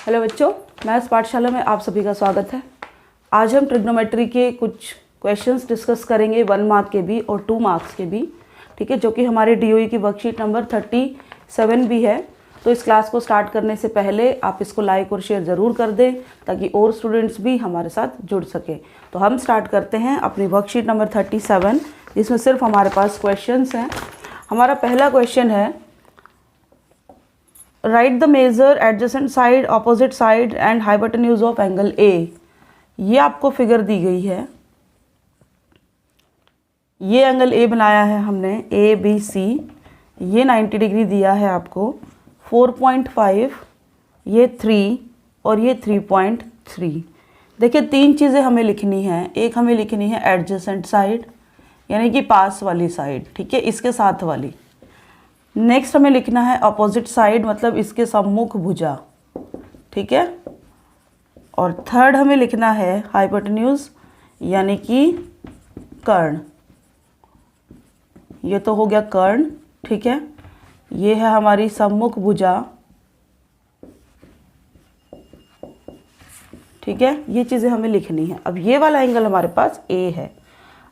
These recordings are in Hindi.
हेलो बच्चों, मैथ्स पाठशाला में आप सभी का स्वागत है। आज हम ट्रिग्नोमेट्री के कुछ क्वेश्चंस डिस्कस करेंगे 1 मार्क के भी और 2 मार्क्स के भी, ठीक है, जो कि हमारे डीओई की वर्कशीट नंबर 37 भी है। तो इस क्लास को स्टार्ट करने से पहले आप इसको लाइक और शेयर ज़रूर कर दें ताकि और स्टूडेंट्स भी हमारे साथ जुड़ सकें। तो हम स्टार्ट करते हैं अपनी वर्कशीट नंबर 37, जिसमें सिर्फ हमारे पास क्वेश्चंस हैं। हमारा पहला क्वेश्चन है, write the measure adjacent side, opposite side and hypotenuse of angle A. ये आपको फिगर दी गई है। ये एंगल ए बनाया है हमने, ए बी सी। ये 90 डिग्री दिया है आपको, 4.5, ये 3 और ये 3.3। देखिए 3 चीज़ें हमें लिखनी हैं। एक हमें लिखनी है एडजेसेंट साइड यानी कि पास वाली साइड, ठीक है, इसके साथ वाली। नेक्स्ट हमें लिखना है अपोजिट साइड, मतलब इसके सम्मुख भुजा, ठीक है। और थर्ड हमें लिखना है हाइपोटेन्यूज यानी कि कर्ण। ये तो हो गया कर्ण, ठीक है। ये है हमारी सम्मुख भुजा, ठीक है। ये चीज़ें हमें लिखनी है। अब ये वाला एंगल हमारे पास ए है।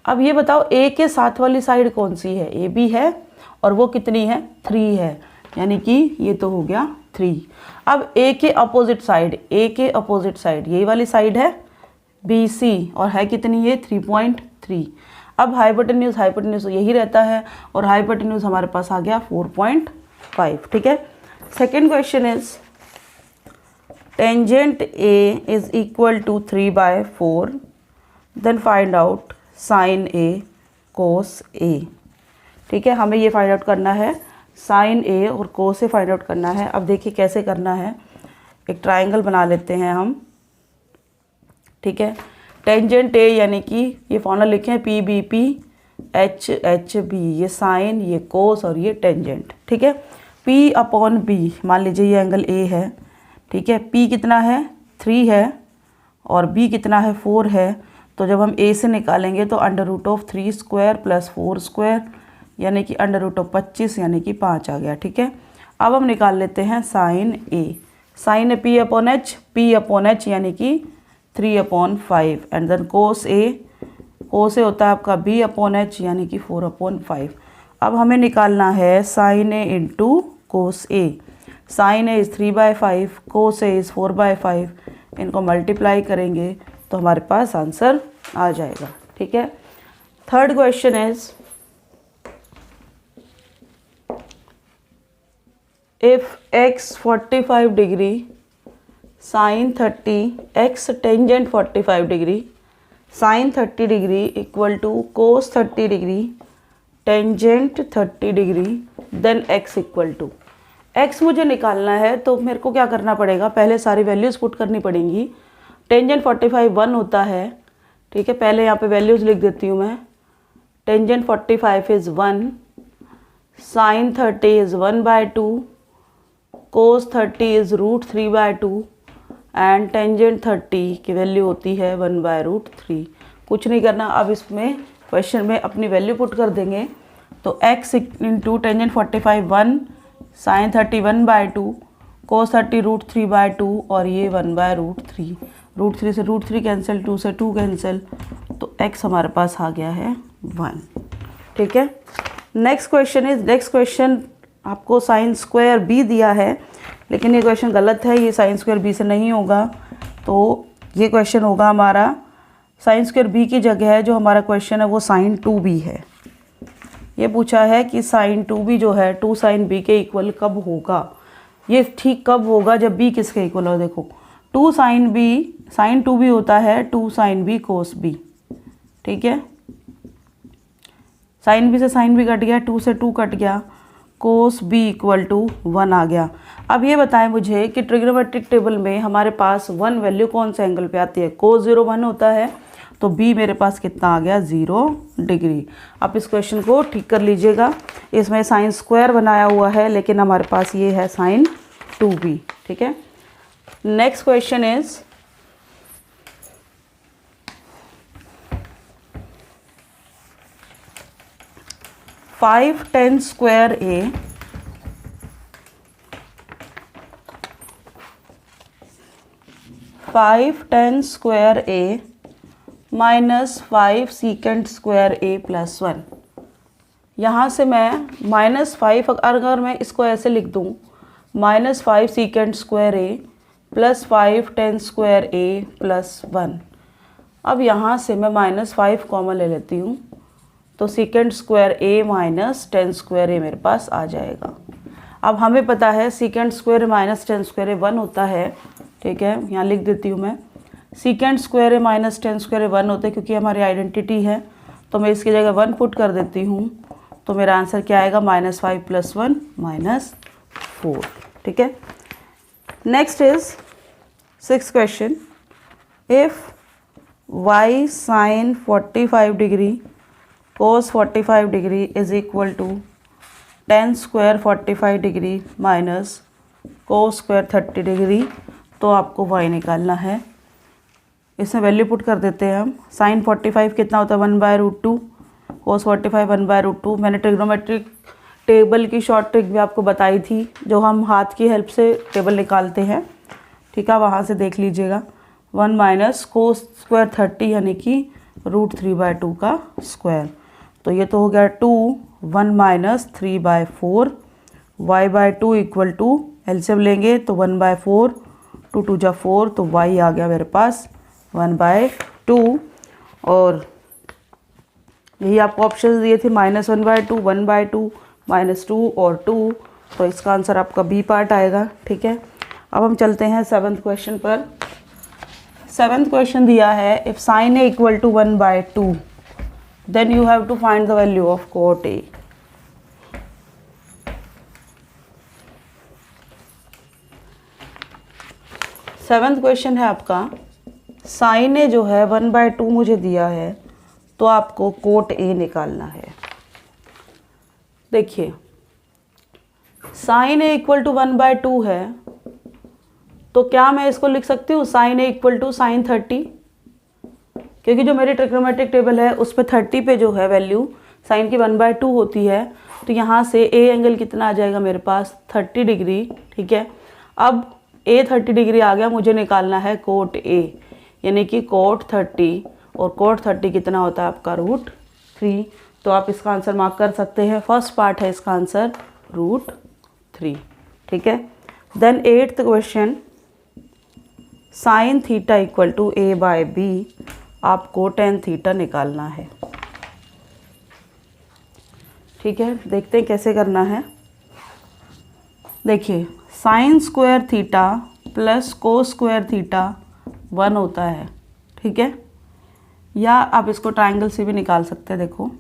अब ये बताओ ए के साथ वाली साइड कौन सी है? ए बी है और वो कितनी है? 3 है, यानी कि ये तो हो गया 3। अब ए के अपोजिट साइड, ए के अपोजिट साइड यही वाली साइड है बी सी और है कितनी? ये 3.3। अब हाइपोटेन्यूज यही रहता है और हाइपोटेन्यूज हमारे पास आ गया 4.5, ठीक है। Second question is tangent A is equal to 3/4, then find out sine A cos A, ठीक है। हमें ये फाइंड आउट करना है, साइन ए और कोस ए फाइंड आउट करना है। अब देखिए कैसे करना है। एक ट्रायंगल बना लेते हैं हम, ठीक है। टेंजेंट ए यानी कि ये फॉर्मूला लिखें P B P H H B, ये साइन, ये कोस और ये टेंजेंट, ठीक है। पी अपॉन बी, मान लीजिए ये एंगल ए है, ठीक है। पी कितना है? 3 है और बी कितना है? 4 है। तो जब हम ए से निकालेंगे तो √3² + 4² यानी कि √25 यानी कि 5 आ गया, ठीक है। अब हम निकाल लेते हैं sine A. Sine A P upon H यानी कि 3/5 एंड देन कोस ए होता है आपका बी अपॉन एच यानी कि 4/5। अब हमें निकालना है sine A into cos A. Sine A is 3/5, cos A is 4/5। इनको मल्टीप्लाई करेंगे तो हमारे पास आंसर आ जाएगा, ठीक है। Third question is if x 45 degree sin 30, x tangent 45 degree sin 30 degree equal to cos 30 degree tangent 30 degree, then x equal to. x मुझे निकालना है तो मेरे को क्या करना पड़ेगा? पहले सारी वैल्यूज़ पुट करनी पड़ेंगी। टेंजेंट 45 1 होता है, ठीक है। पहले यहाँ पे वैल्यूज़ लिख देती हूँ मैं। Tangent 45 is 1, sin 30 is 1/2, cos 30 is √3/2 and tangent 30 की वैल्यू होती है 1/√3। कुछ नहीं करना, अब इसमें क्वेश्चन में अपनी वैल्यू पुट कर देंगे। तो x into tangent 45 1, sin 30 1/2, cos 30 √3/2 और ये 1/√3। √3 से √3 कैंसिल, 2 से 2 कैंसिल, तो x हमारे पास आ गया है 1, ठीक है। नेक्स्ट क्वेश्चन आपको साइन स्क्वायर बी दिया है, लेकिन ये क्वेश्चन गलत है। ये साइन स्क्वायर बी से नहीं होगा, तो ये क्वेश्चन होगा हमारा साइन स्क्वायर बी की जगह है जो हमारा क्वेश्चन है वो साइन 2b है। ये पूछा है कि साइन 2b जो है 2 साइन बी के इक्वल कब होगा। ये ठीक कब होगा? जब b किसके इक्वल हो। देखो 2 साइन बी, साइन 2b होता है 2 साइन बी कोस बी, ठीक है। साइन बी से साइन बी कट गया, 2 से 2 कट गया, कोस बी इक्वल टू 1 आ गया। अब ये बताएं मुझे कि ट्रिग्नोमेट्रिक टेबल में हमारे पास 1 वैल्यू कौन से एंगल पे आती है? कोस 0 1 होता है, तो बी मेरे पास कितना आ गया? 0 डिग्री। आप इस क्वेश्चन को ठीक कर लीजिएगा। इसमें साइन स्क्वायर बनाया हुआ है लेकिन हमारे पास ये है साइन 2b, ठीक है। Next question is 5 10 square A 5 tan square A minus 5 secant square A plus 1। यहाँ से मैं -5, अगर मैं इसको ऐसे लिख दूँ -5 सीकेंट स्क्वायर ए प्लस 5 tan स्क्वायर ए प्लस 1। अब यहाँ से मैं -5 कॉमन ले लेती हूँ, तो secant square A minus tan square A मेरे पास आ जाएगा। अब हमें पता है secant square minus tan square A 1 होता है, ठीक है, यहाँ लिख देती हूँ मैं। Secant square A minus tan square A 1 होते हैं क्योंकि हमारी आइडेंटिटी है, तो मैं इसकी जगह 1 पुट कर देती हूँ, तो मेरा आंसर क्या आएगा -5 + 1 -4, ठीक है। Next is 6th question. If y sin 45 degree cos 45 degree is equal to tan square 45 degree minus cos square 30 degree, तो आपको y निकालना है। इसमें वैल्यू पुट कर देते हैं हम। sin 45 कितना होता है 1/√2, cos 45 1/√2। मैंने ट्रिग्नोमेट्रिक टेबल की शॉर्ट ट्रिक भी आपको बताई थी, जो हम हाथ की हेल्प से टेबल निकालते हैं, ठीक है, वहाँ से देख लीजिएगा। 1 माइनस cos स्क्वायर 30 यानी कि √3/2 का स्क्वायर, तो ये तो हो गया 2। 1 minus 3/4 y/2 equal to LCM लेंगे तो 1/4, 2 2 जा 4, तो y आ गया मेरे पास 1/2। और यही आपको ऑप्शन दिए थे -1/2, 1/2, -2 और 2, तो इसका आंसर आपका बी पार्ट आएगा, ठीक है। अब हम चलते हैं 7th क्वेश्चन पर। 7th क्वेश्चन दिया है if sin a equal to 1/2 then you have to find the value of cot a। Seventh question है आपका, sin a जो है 1/2 मुझे दिया है, तो आपको cot a निकालना है। देखिए sin a इक्वल टू 1/2 है, तो क्या मैं इसको लिख सकती हूँ sin a equal to sin 30, क्योंकि जो मेरी ट्रिग्नोमेट्रिक टेबल है उस पर 30 पे जो है वैल्यू sin की 1/2 होती है, तो यहाँ से a एंगल कितना आ जाएगा मेरे पास 30 डिग्री, ठीक है। अब a 30 डिग्री आ गया, मुझे निकालना है cot a, यानी कि cot 30, और cot 30 कितना होता है आपका √3, तो आप इसका आंसर मार्क कर सकते हैं। फर्स्ट पार्ट है इसका आंसर √3, ठीक है। Then 8th question, sin theta equal to a/b, आपको tan थीटा निकालना है, ठीक है। देखते हैं कैसे करना है। देखिए sin square theta plus cos square theta 1 होता है, ठीक है, या आप इसको ट्रायंगल से भी निकाल सकते हैं। देखो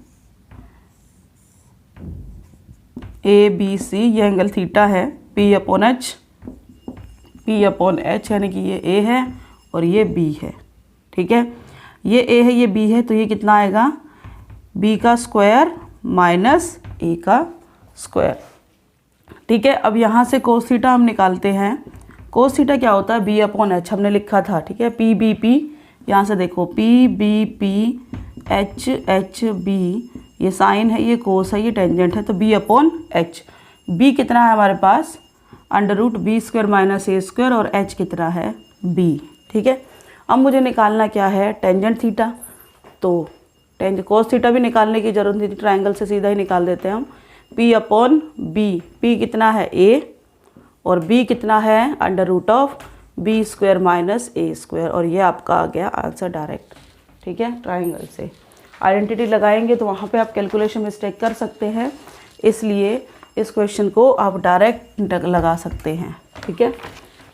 ABC ये एंगल थीटा है, P/H, P/H यानी कि ये A है और ये B है, ठीक है। ये A है, ये B है, तो ये कितना आएगा B का स्क्वायर माइनस A का स्क्वायर, ठीक है। अब यहाँ से cos थीटा हम निकालते हैं। cos थीटा क्या होता है B/H हमने लिखा था, ठीक है। PBP, यहाँ से देखो PBP HHB, ये साइन है, ये कोस है, ये टेंजेंट है, तो B/H। B कितना है हमारे पास √B² माइनस A² और H कितना है B, ठीक है। अब मुझे निकालना क्या है टेंजेंट थीटा, तो cos थीटा भी निकालने की जरूरत नहीं थी, ट्रायंगल से सीधा ही निकाल देते हैं हम। P/B, P कितना है A और B कितना है √B² माइनस A², और ये आपका आ गया आंसर डायरेक्ट, ठीक है। ट्रायंगल से आइडेंटिटी लगाएंगे तो वहाँ पे आप कैलकुलेशन मिस्टेक कर सकते हैं, इसलिए इस क्वेश्चन को आप डायरेक्ट लगा सकते हैं, ठीक है।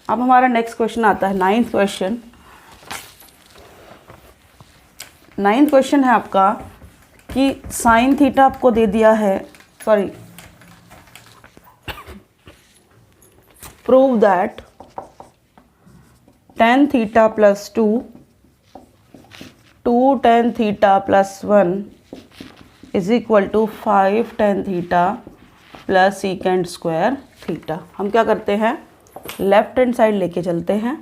अब हमारा नेक्स्ट क्वेश्चन आता है 9th क्वेश्चन। 9th क्वेश्चन है आपका कि sin थीटा आपको दे दिया है, sorry, prove that tan theta plus 2 tan theta plus 1 is equal to 5 tan theta plus secant square theta. हम क्या करते हैं लेफ्ट हैंड साइड लेके चलते हैं।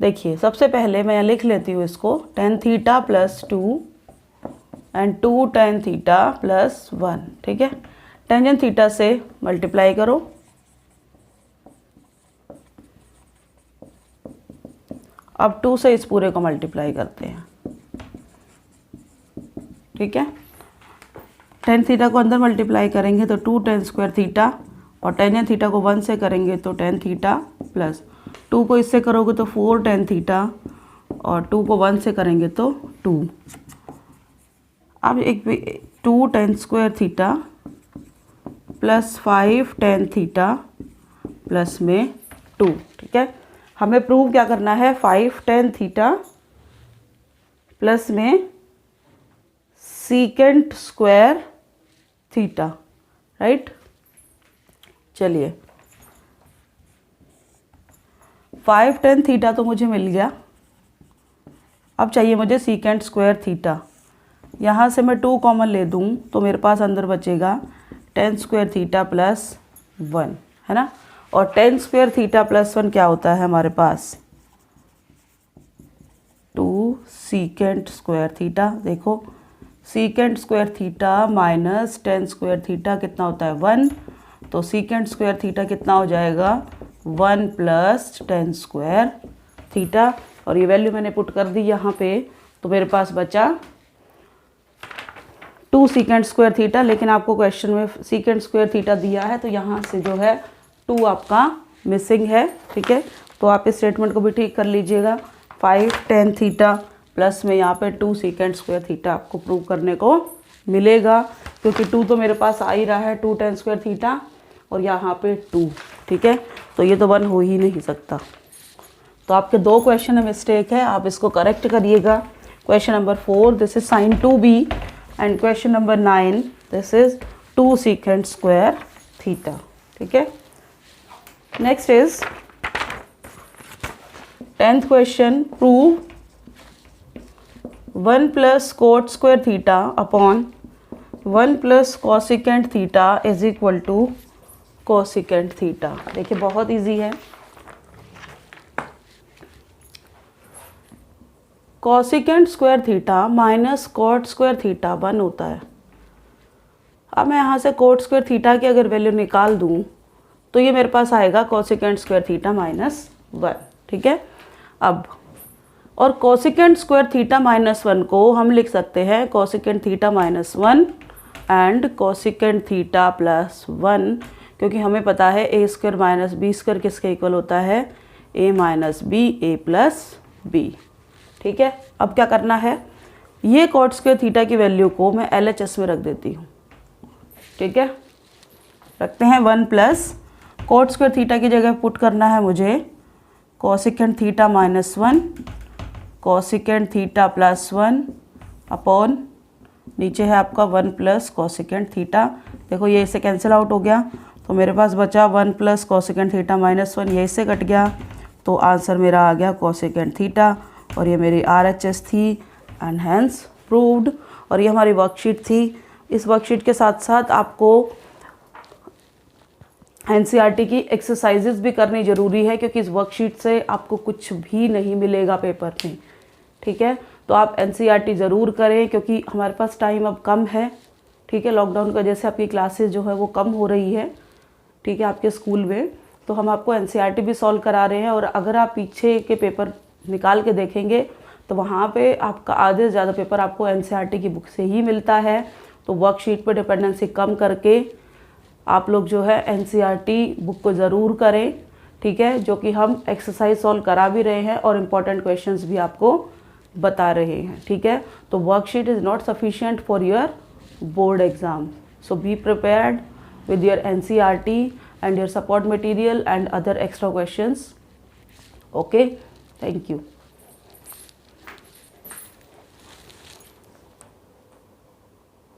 देखिए सबसे पहले मैं लिख लेती हूँ इसको tan theta plus 2 and 2 tan theta plus 1, ठीक है। टेंजेंट थीटा से मल्टीप्लाई करो, अब 2 से इस पूरे को मल्टीप्लाई करते हैं, ठीक है। टेन थीटा को अंदर मल्टीप्लाई करेंगे तो 2 tan स्क्वायर थीटा, और टेन थीटा को 1 से करेंगे तो tan थीटा प्लस 2 को इससे करोगे तो 4 tan थीटा, और 2 को 1 से करेंगे तो 2। अब एक 2 tan square theta plus 5 tan theta plus में 2, ठीक है। हमें प्रूव क्या करना है, 5 tan थीटा प्लस में सीकेंट स्क्वायर थीटा, राइट। चलिए 5 tan थीटा तो मुझे मिल गया, अब चाहिए मुझे सीकेंट स्क्वायर थीटा। यहाँ से मैं 2 कॉमन ले दूँ तो मेरे पास अंदर बचेगा tan स्क्वायर थीटा प्लस 1, है ना। और tan स्क्वायर थीटा प्लस 1 क्या होता है हमारे पास, 2 सीकेंट स्क्वायर थीटा। देखो secant square theta minus tan square theta कितना होता है 1, तो सीकेंट स्क्वायर थीटा कितना हो जाएगा 1 प्लस tan स्क्वायर थीटा, और ये वैल्यू मैंने पुट कर दी यहाँ पे, तो मेरे पास बचा 2 सीकेंट स्क्वायर थीटा। लेकिन आपको क्वेश्चन में सीकेंट स्क्वायर थीटा दिया है तो यहाँ से जो है 2 आपका मिसिंग है, ठीक है। तो आप इस स्टेटमेंट को भी ठीक कर लीजिएगा। 5 tan थीटा प्लस में यहाँ पे 2 सीकेंट स्क्वायर थीटा आपको प्रूव करने को मिलेगा, क्योंकि 2 तो मेरे पास आ ही रहा है, 2 tan स्क्वायर थीटा और यहाँ पे 2, ठीक है। तो ये तो 1 हो ही नहीं सकता। तो आपके 2 क्वेश्चन में मिस्टेक है, आप इसको करेक्ट करिएगा। Question number 4 this is sin 2b, and question number 9 this is 2 secant square theta, ठीक है। Next is 10th question, prove 1 plus cot square theta upon 1 plus cosecant theta is equal to cosecant theta. देखिए बहुत इजी है। Cosecant square theta minus cot square theta 1 होता है। अब मैं यहाँ से कोट स्क्वायर थीटा की अगर वैल्यू निकाल दूँ तो ये मेरे पास आएगा कॉसिकेंट स्क्वायर थीटा माइनस 1, ठीक है। अब और कॉसिकेंट स्क्वायर थीटा माइनस 1 को हम लिख सकते हैं cosecant theta minus 1 and cosecant theta plus 1, क्योंकि हमें पता है ए स्क्वायर माइनस बी स्क्वायर किसके इक्वल होता है, ए माइनस बी ए प्लस बी, ठीक है। अब क्या करना है, ये कॉट स्क्वायर थीटा की वैल्यू को मैं LHS में रख देती हूँ, ठीक है। रखते हैं 1 प्लस कॉट स्क्वायर थीटा की जगह पुट करना है मुझे cosecant theta minus 1 cosecant theta plus 1 upon नीचे है आपका 1 प्लस कॉसिकेंट थीटा। देखो ये इससे कैंसिल आउट हो गया, तो मेरे पास बचा 1 प्लस कॉसिकेंट थीटा माइनस 1, ये इससे कट गया, तो आंसर मेरा आ गया कॉसिकेंट थीटा, और ये मेरी RHS थी एंड हैंस प्रूव्ड। और ये हमारी वर्कशीट थी। इस वर्कशीट के साथ साथ आपको NCERT की एक्सरसाइजेज भी करनी ज़रूरी है, क्योंकि इस वर्कशीट से आपको कुछ भी नहीं मिलेगा पेपर में, ठीक है। तो आप NCERT ज़रूर करें, क्योंकि हमारे पास टाइम अब कम है, ठीक है। लॉकडाउन की वजह से आपकी क्लासेस जो है वो कम हो रही है, ठीक है, आपके स्कूल में। तो हम आपको NCERT भी सॉल्व करा रहे हैं, और अगर आप पीछे के पेपर निकाल के देखेंगे तो वहाँ पे आपका आधे से ज़्यादा पेपर आपको NCERT की बुक से ही मिलता है। तो वर्कशीट पे डिपेंडेंसी कम करके आप लोग जो है NCERT बुक को ज़रूर करें, ठीक है, जो कि हम एक्सरसाइज सॉल्व करा भी रहे हैं और इम्पॉर्टेंट क्वेश्चंस भी आपको बता रहे हैं, ठीक है। तो worksheet is not sufficient for your board exam, so be prepared with your NCERT and your support material and other extra questions. Okay, thank you.